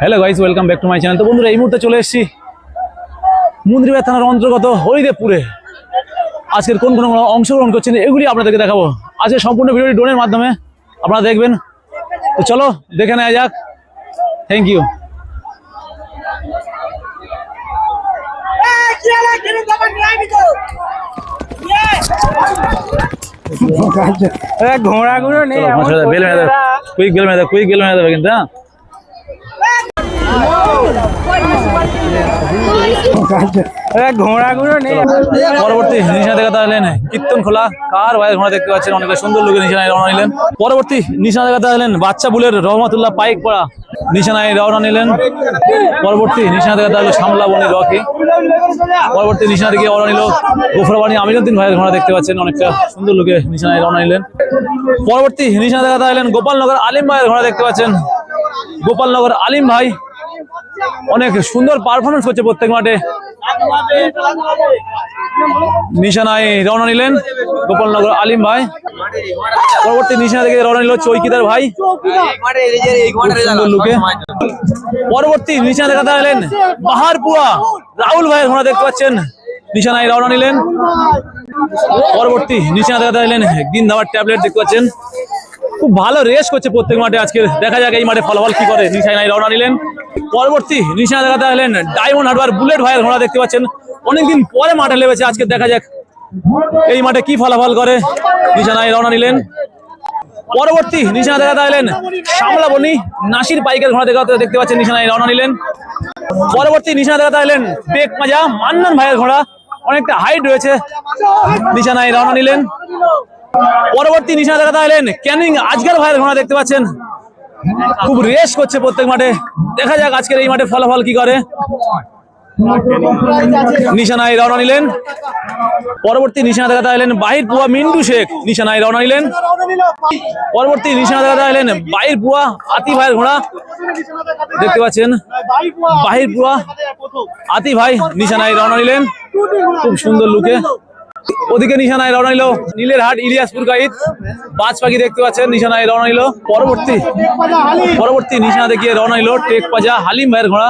Hello guys, welcome back to my channel. তো বন্ধুরা, এই মুহূর্তে চলে এসেছি মুন্দ্রিবাজার থানার অন্তর্গত হরিদেবপুরে। আজকের কোন কোন অংশগ্রহণ করছেন এগুলি আপনাদেরকে দেখাবো। আজকে সম্পূর্ণ ভিডিওটি ড্রোনের মাধ্যমে আপনারা দেখবেন। তো চলো দেখে নেওয়া যাক। Thank you. ঘোড়াগুলো নেই, কুইক বেল মেরে দেবে কিন্তু। ঘোড়াগুলো নেই। পরবর্তী নিশানা দেখাতে এলেন কীর্তন খোলা কার ভাইয়ের ঘোড়া দেখতে পাচ্ছেন, অনেক সুন্দর লোকে নিশানায় রওনা নিলেন। পরবর্তী নিশানা দেখাতে এলেন বাচ্চা বুলের রহমতুল্লাহ পাইক পড়া নিশানায় রওনা নিলেন। পরবর্তী নিশানা দেখাতে এলো শামলা বনি রকি। পরবর্তী নিশানা দিকে রওনা নিল গোফরাবানি আমিরুদ্দিন ভাইয়ের ঘোড়া দেখতে পাচ্ছেন, অনেকটা সুন্দর লোকে নিশানায় রওনা নিলেন। পরবর্তী নিশানা দেখাতে এলেন গোপালনগর আলিম ভাইয়ের ঘোড়া দেখতে পাচ্ছেন। গোপালনগর আলিম ভাই অনেক সুন্দর পারফরমেন্স করছে প্রত্যেক মাঠে। নিশানায় রওনা নিলেন গোপালনগর আলিম ভাই। পরবর্তী নিশানা থেকে রওনা নিল চৌকিদার ভাই লুকে। পরবর্তী নিশানা দেখাতে এলেন পাহাড়পুয়া রাহুল ভাইয়ের ঘোড়া দেখতে পাচ্ছেন, নিশানায় রওনা নিলেন। পরবর্তী নিশানা দেখাতে এলেন গিন্দাবার ট্যাবলেট দেখতে পাচ্ছেন। খুব ভালো রেস করছে প্রত্যেক মাঠে। আজকে দেখা যাক এই মাঠে ফলাফল কি করে। নিশানায় রওনা নিলেন। পরবর্তী নিশানা দেখাতে এলেন ডায়মন্ড হারবার বুলেট ভাইয়ের ঘোড়া দেখতে পাচ্ছেন, অনেকদিন পরে মাঠে লেগেছে। আজকে দেখা যাক এই মাঠে কি ফলাফল করে। নিশানায় রওনা নিলেন। পরবর্তী নিশানা দেখাতে এলেন শামলা বনি নাসির পাইকের ঘোড়া দেখতে পাচ্ছেন, নিশানায় রওনা নিলেন। পরবর্তী নিশানা দেখাতে এলেন টেক মাজা মান্নান ভাইয়ের ঘোড়া, অনেকটা হাইট রয়েছে, নিশানায় রওনা নিলেন। পরবর্তী নিশানা দেখাতে এলেন ক্যানিং আজকের ভাইয়ের ঘোড়া দেখতে পাচ্ছেন, খুব রেস করছে প্রত্যেক মাঠে। দেখা যাক আজকের এই মাঠে ফলাফল কি করে। নিশানায় রওনা নিলেন। পরবর্তী নিশানা দেখাতে এলেন বাহির পুয়া মিন্টু শেখ, নিশানায় রওনা নিলেন। পরবর্তী নিশানা দেখাতে এলেন বাহির পুয়া আতি ভাইয়ের ঘোড়া দেখতে পাচ্ছেন, বাহির পুয়া আতি ভাই নিশানায় রওনা নিলেন, খুব সুন্দর লুকে। ওদিকে নিশানায় রওনা নিল নীলের হাট ইলিয়াসপুর গাইড বাজ পাখি দেখতে পাচ্ছেন, নিশানায় রওনা নিল। পরবর্তী নিশানা দেখিয়ে রওনা নিল টেক পাজা হালিম ভাইয়ের ঘোড়া।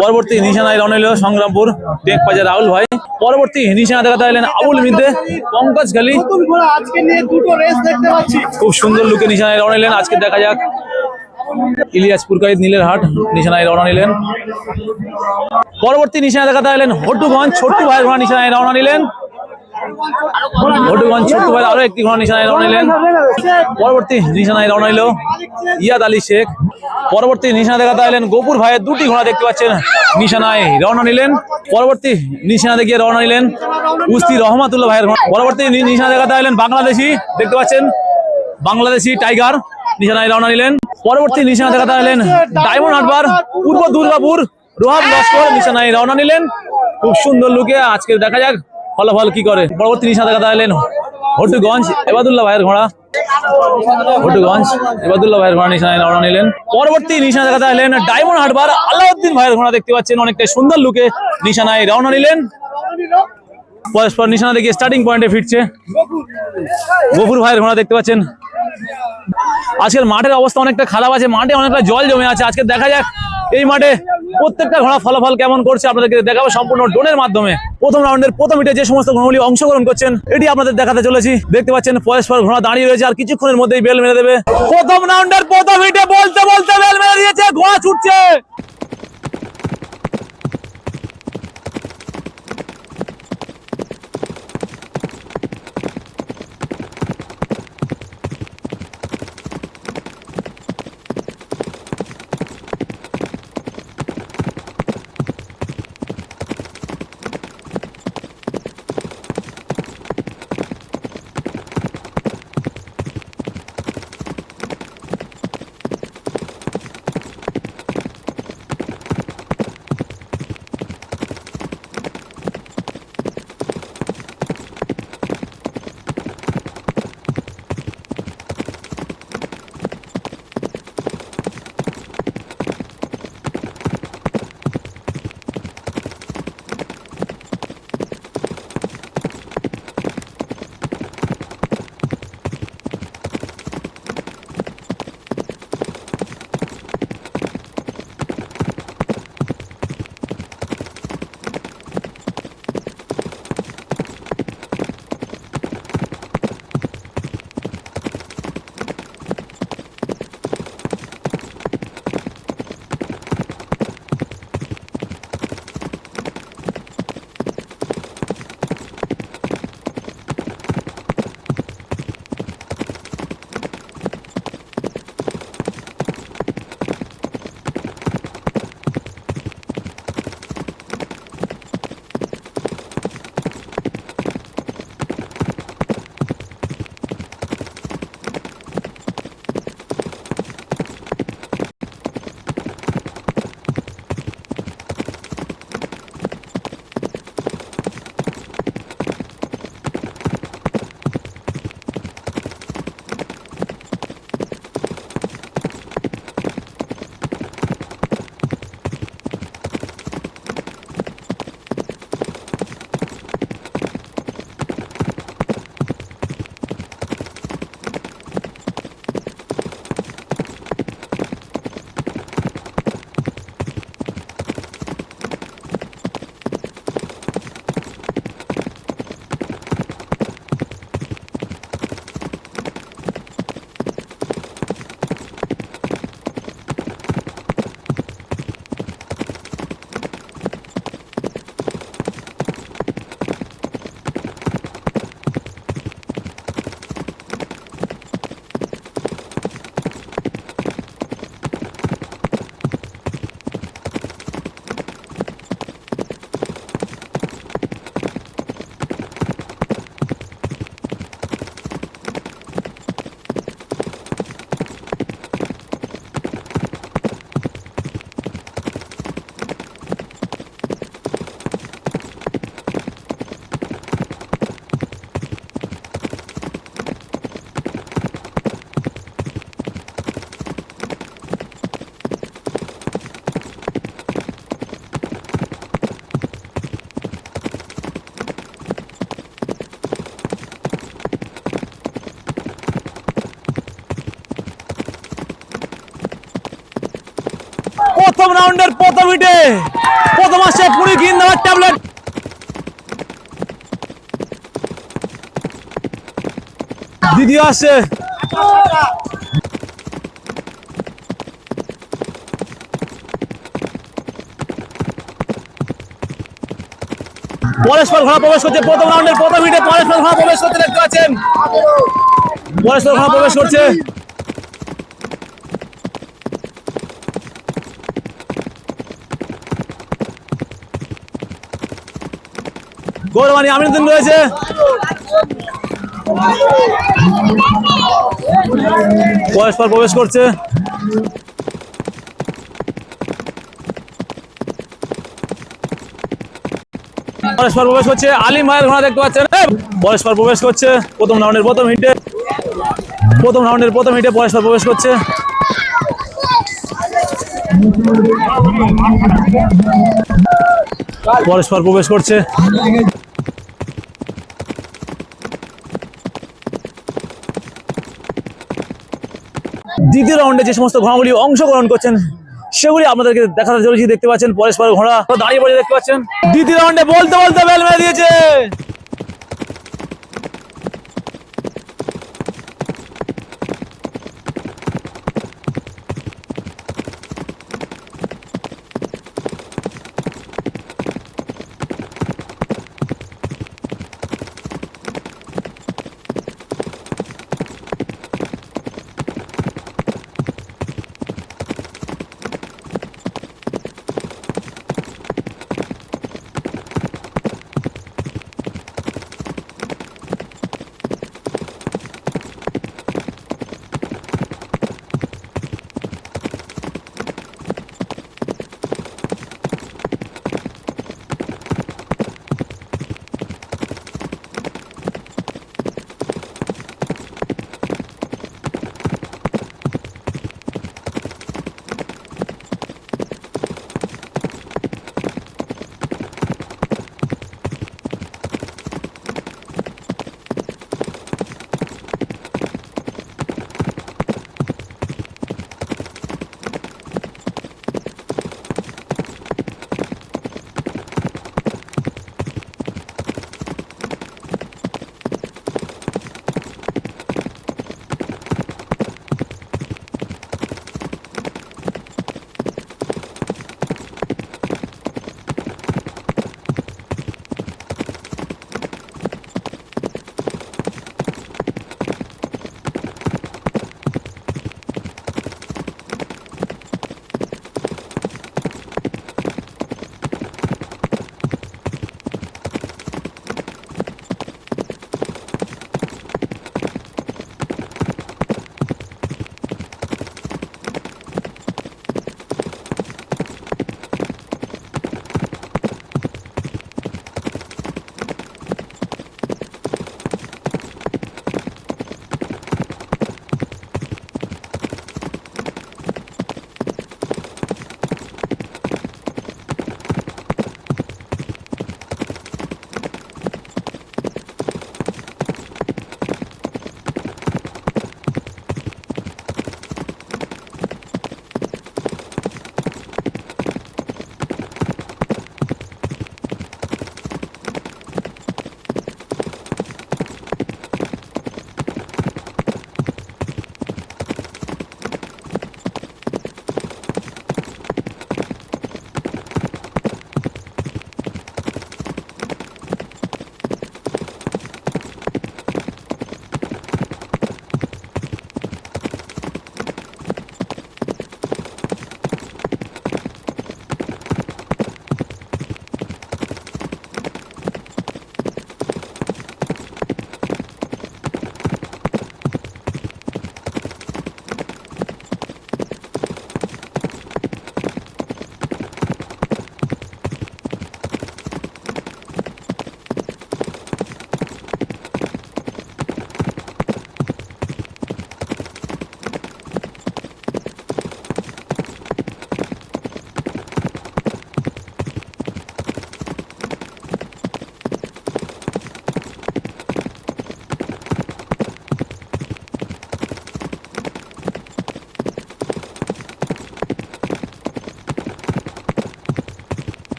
পরবর্তী নিশানায় রওনা নিল সংগ্রামপুর টেক পাজা রাহুল ভাই। পরবর্তী নিশানা দেখাতে এলেন আবুল মিদ্দে পঙ্কজ খালি, খুব সুন্দর লুকে নিশানায় রওনা নিলেন। আজকে দেখা যাক ইলিয়াসপুর গাইড নীলের হাট নিশানায় রওনা নিলেন। পরবর্তী নিশানা দেখাতে এলেন হটুগঞ্জ ছোট্টু ভাইয়ের ঘোড়া, নিশানায় রওনা নিলেন। হটুগঞ্জ ছোট্টু ভাইয়ের আরো একটি ঘোড়া নিশানায় রওনা নিলেন। পরবর্তী নিশানায় রওনা নিল ইয়াদ আলী শেখ। পরবর্তী নিশানা দেখাতে এলেন গোপুর ভাইয়ের দুটি ঘোড়া দেখতে পাচ্ছেন, নিশানায় রওনা নিলেন। পরবর্তী নিশানা দেখিয়ে রওনা নিলেন উস্তি রহমাতুল্লাহ ভাইয়ের ঘোড়া। পরবর্তী নিশানা দেখাতে এলেন বাংলাদেশি দেখতে পাচ্ছেন, বাংলাদেশি টাইগার, নিশানায় রওনা নিলেন। পরবর্তী নিশানা দেখাতে এলেন ডায়মন্ড হারবার পূর্ব দুর্গাপুর রোহাব লস্কর, নিশানায় রওনা নিলেন। খুব সুন্দর লুকে। আজকে দেখা যাক ফলাফল কি করে। পরবর্তী নিশানা দেখাতে এলেন হটুগঞ্জ এবাদুল্লাহ ভাইয়ের ঘোড়া, হটুগঞ্জ এবাদুল্লাহ ভাইয়ের ঘোড়া, নিশানায় রওনা নিলেন। পরবর্তী নিশানা দেখাতে এলেন ডায়মন্ড হারবার আলাউদ্দিন ভাইয়ের ঘোড়া দেখতে পাচ্ছেন, অনেকটা সুন্দর লুকে, নিশানায় রওনা নিলেন। পরস্পর নিশানা দেখে স্টার্টিং পয়েন্টে ফিরছে গফুর ভাইয়ের ঘোড়া দেখতে পাচ্ছেন। আজকের মাঠের অবস্থা অনেকটা খারাপ আছে, মাঠে অনেকটা জল জমে আছে। আজকে দেখা যাক এই মাঠে প্রত্যেকটা ঘোড়া ফলাফল কেমন করছে, আপনাদেরকে দেখাবো সম্পূর্ণ ড্রোনের মাধ্যমে। প্রথম রাউন্ডের প্রথম হিটে যে সমস্ত ঘোড়াগুলি অংশগ্রহণ করছেন এটি আপনাদের দেখাতে চলেছি। দেখতে পাচ্ছেন পরস্পর ঘোড়া দাঁড়িয়ে রয়েছে, আর কিছুক্ষণের মধ্যেই বেল মেরে দেবে। প্রথম রাউন্ডের প্রথম হিটে বলতে বলতে বেল মেরে দিয়েছে, ঘোড়া ছুটছে। প্রথম রাউন্ডের প্রথম হিটে প্রথম আসছে 20 গ্রিন নাম্বার ট্যাবলেট। দ্বিতীয় আসছে পরেশপাল ঘোড়া প্রবেশ করছে প্রথম রাউন্ডের প্রথম হিটে। পরেশপাল ঘোড়া প্রবেশ করতে দেখতে পাচ্ছেন, পরেশপাল ঘোড়া প্রবেশ করছে। গৌরবানী আমিনুদ্দিন রয়েছে, পরেশপাল প্রবেশ করছে। পরেশপাল প্রবেশ করছে, আলিম ভাইয়ের ঘোড়া দেখতে পাচ্ছেন। পরেশপাল প্রবেশ করছে প্রথম রাউন্ডের প্রথম হিটে, প্রথম রাউন্ডের প্রথম হিটে পরেশপাল প্রবেশ করছে। পরেশপাল প্রবেশ করছে। দ্বিতীয় রাউন্ডে যে সমস্ত ঘোড়াগুলি অংশগ্রহণ করছেন সেগুলি আপনাদেরকে দেখাতে চলেছি। দেখতে পাচ্ছেন পরেশপাল ঘোড়া দাঁড়িয়ে পড়ে দেখতে পাচ্ছেন। দ্বিতীয় রাউন্ডে বলতে বলতে বেল মেরে দিয়েছে।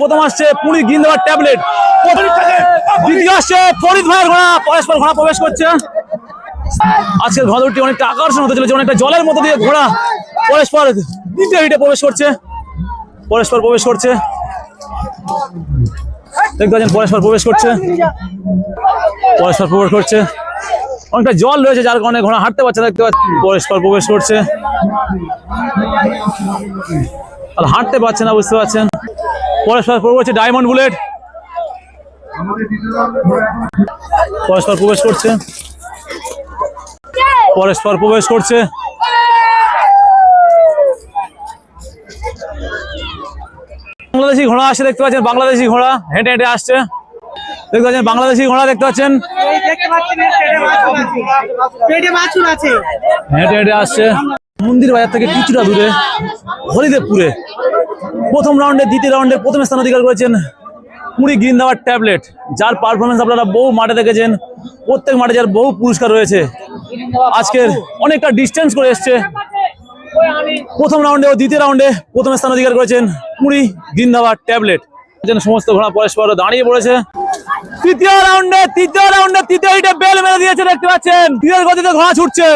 প্রথম আসছে পুরি গিন্দাবার ট্যাবলেট, দ্বিতীয় আসছে ফরিদ ভাইয়ের ঘোড়া, পরস্পর ঘোড়া প্রবেশ করছে। আজকের ঘোড়া দুটি অনেকটা আকর্ষণ হতে চলেছে, অনেকটা জলের মতো দিয়ে ঘোড়া পরস্পর দ্বিতীয় হিটে প্রবেশ করছে, পরস্পর প্রবেশ করছে, দেখতে পাচ্ছেন পরস্পর প্রবেশ করছে, পরস্পর প্রবেশ করছে। অনেকটা জল রয়েছে যার কারণে ঘোড়া হাঁটতে পারছে, দেখতে পাচ্ছেন পরস্পর প্রবেশ করছে, আর হাঁটতে পারছে না, বুঝতে পারছেন। পরস্পর প্রবেশ করছে ডায়মন্ড বুলেট, পরস্পর প্রবেশ করছে, পরস্পর প্রবেশ করছে। বাংলাদেশি ঘোড়া আসছে, দেখতে পাচ্ছেন বাংলাদেশি ঘোড়া হেঁটে হেঁটে আসছে, দেখতে পাচ্ছেন বাংলাদেশি ঘোড়া দেখতে পাচ্ছেন হেঁটে হেঁটে আসছে। মন্দির বাজার থেকে কিছুটা দূরে হরিদেবপুরে প্রথম রাউন্ডে দ্বিতীয় রাউন্ডে প্রথম স্থান অধিকার করেছেন পুরি গিন্দাবার ট্যাবলেট, যার পারফরমেন্স আপনারা বহু মাঠে দেখেছেন, প্রত্যেক মাঠে যার বহু পুরস্কার রয়েছে। আজকের অনেকটা ডিস্টেন্স করে এসছে, প্রথম রাউন্ডে ও দ্বিতীয় রাউন্ডে প্রথম স্থান অধিকার করেছেন পুরি গিন্দাবার ট্যাবলেট। সমস্ত ঘোড়া পরস্পর দাঁড়িয়ে পড়েছে। তৃতীয় রাউন্ডে তৃতীয় হিটে বেল মেরে দিয়েছে, দেখতে পাচ্ছেন তীরের গতিতে ঘোড়া ছুটছে।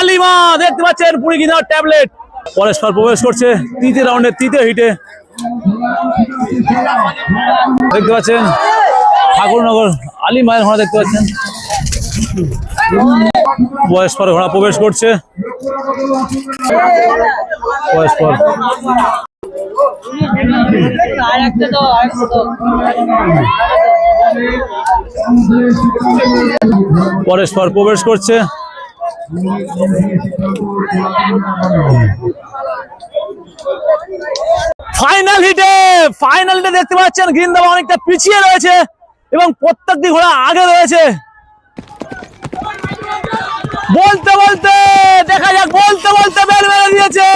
হালিমা দেখতে পাচ্ছেন পুরি গিন্দাবার ট্যাবলেট। পরস্পর প্রবেশ করছে তৃতীয় রাউন্ডে, তৃতীয় হিটে। দেখতে পাচ্ছেন ঠাকুরনগর আলী মায়ের ঘোড়া দেখতে পাচ্ছেন। পরস্পর ঘোড়া প্রবেশ করছে। পরস্পর পরস্পর প্রবেশ করছে। ফাইনাল হিটে দেখতে পাচ্ছেন গিন্দাবা অনেকটা পিছিয়ে রয়েছে এবং প্রত্যেকটি ঘোড়া আগে রয়েছে। বলতে বলতে দেখা যাক, বলতে বলতে বেল মেরে দিয়েছে।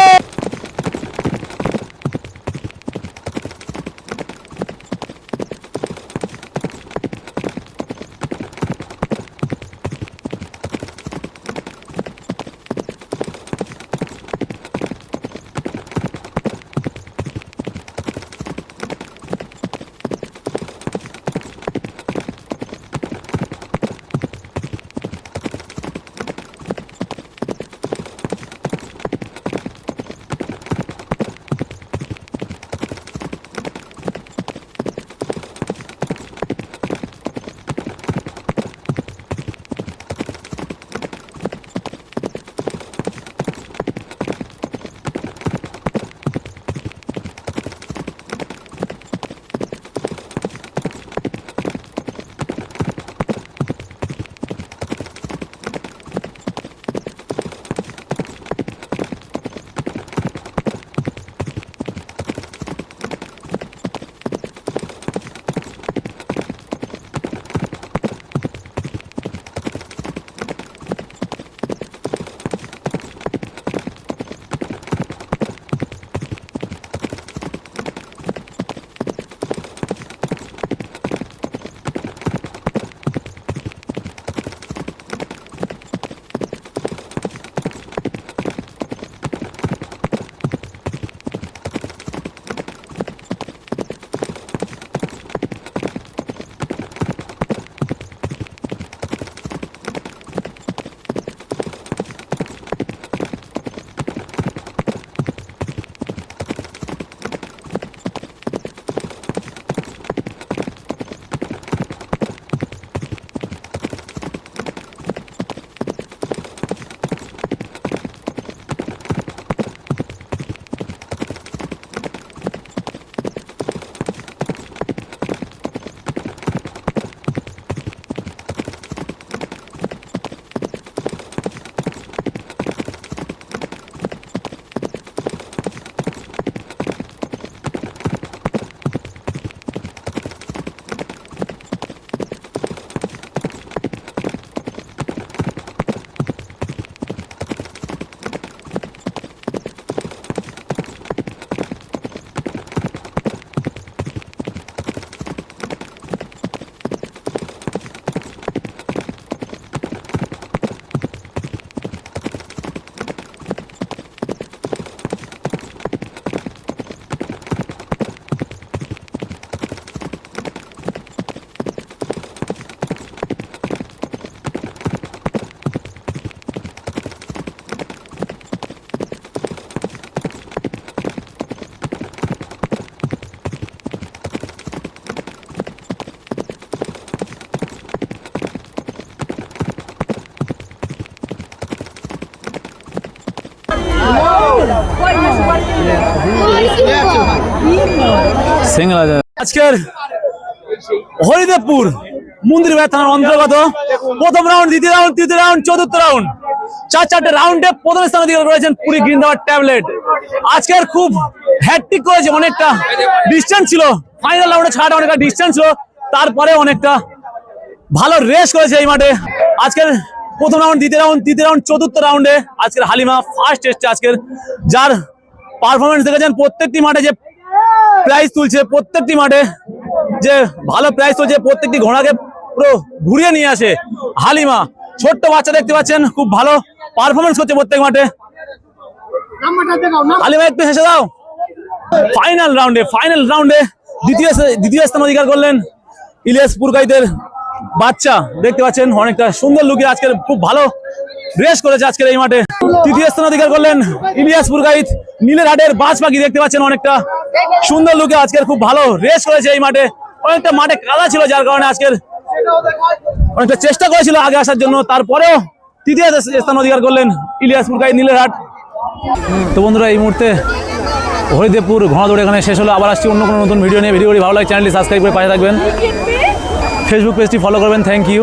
আজকের হরিদেবপুর মন্দিরবাজার থানার অন্তর্গত প্রথম রাউন্ড, দ্বিতীয় রাউন্ড, তৃতীয় রাউন্ড, চতুর্থ রাউন্ড, চারটে রাউন্ডে প্রথম স্থান অধিকার করেছেন পুরি গিন্দাবার ট্যাবলেট। আজকের খুব হ্যাট্রিক করেছে, অনেকটা ডিস্টেন্স ছিল, ফাইনাল রাউন্ডে ছাড়া অনেকটা ডিস্টেন্স ছিল, তারপরে অনেকটা ভালো রেস করেছে এই মাঠে। আজকের প্রথম রাউন্ড, দ্বিতীয় রাউন্ড, তৃতীয় রাউন্ড, চতুর্থ রাউন্ডে আজকের হালিমা ফার্স্ট এসছে। আজকের যার পারফরমেন্স দেখেছেন, প্রত্যেকটি মাঠে যে প্রাইজ তুলছে, প্রত্যেকটি মাঠে যে ভালো প্রাইজ তুলছে, প্রত্যেকটি ঘোড়াকে পুরো ঘুরিয়ে নিয়ে আসে হালিমা। ছোট্ট বাচ্চা দেখতে পাচ্ছেন, খুব ভালো পারফরমেন্স করছে প্রত্যেক মাঠে। হালিমা একটু হেসে দাও। ফাইনাল রাউন্ডে দ্বিতীয় স্থান অধিকার করলেন ইলিয়াস পুরকাইতের বাচ্চা। দেখতে পাচ্ছেন অনেকটা সুন্দর লুকে আজকের খুব ভালো রেস করেছে আজকের এই মাঠে। তৃতীয় স্থান অধিকার করলেন ইলিয়াসপুর গাইত। নীলের হাটের বাজ পাখি দেখতে পাচ্ছেন, অনেকটা সুন্দর লুকে আজকের খুব ভালো রেস করেছে এই মাঠে। অনেকটা মাঠে কাদা ছিল, যার কারণে আজকের অনেকটা চেষ্টা করেছিল আগে আসার জন্য, তারপরেও তৃতীয় স্থান অধিকার করলেন ইলিয়াসপুর গাইত নীলের হাট। তো বন্ধুরা, এই মুহূর্তে হরিদেবপুর ঘোড়াদৌড় এখানে শেষ হলো। আবার আসছি অন্য কোনো নতুন ভিডিও নিয়ে। ভিডিওটি ভালো লাগে চ্যানেলটি সাবস্ক্রাইব করে পাশে থাকবেন, ফেসবুক পেজটি ফলো করবেন। Thank you.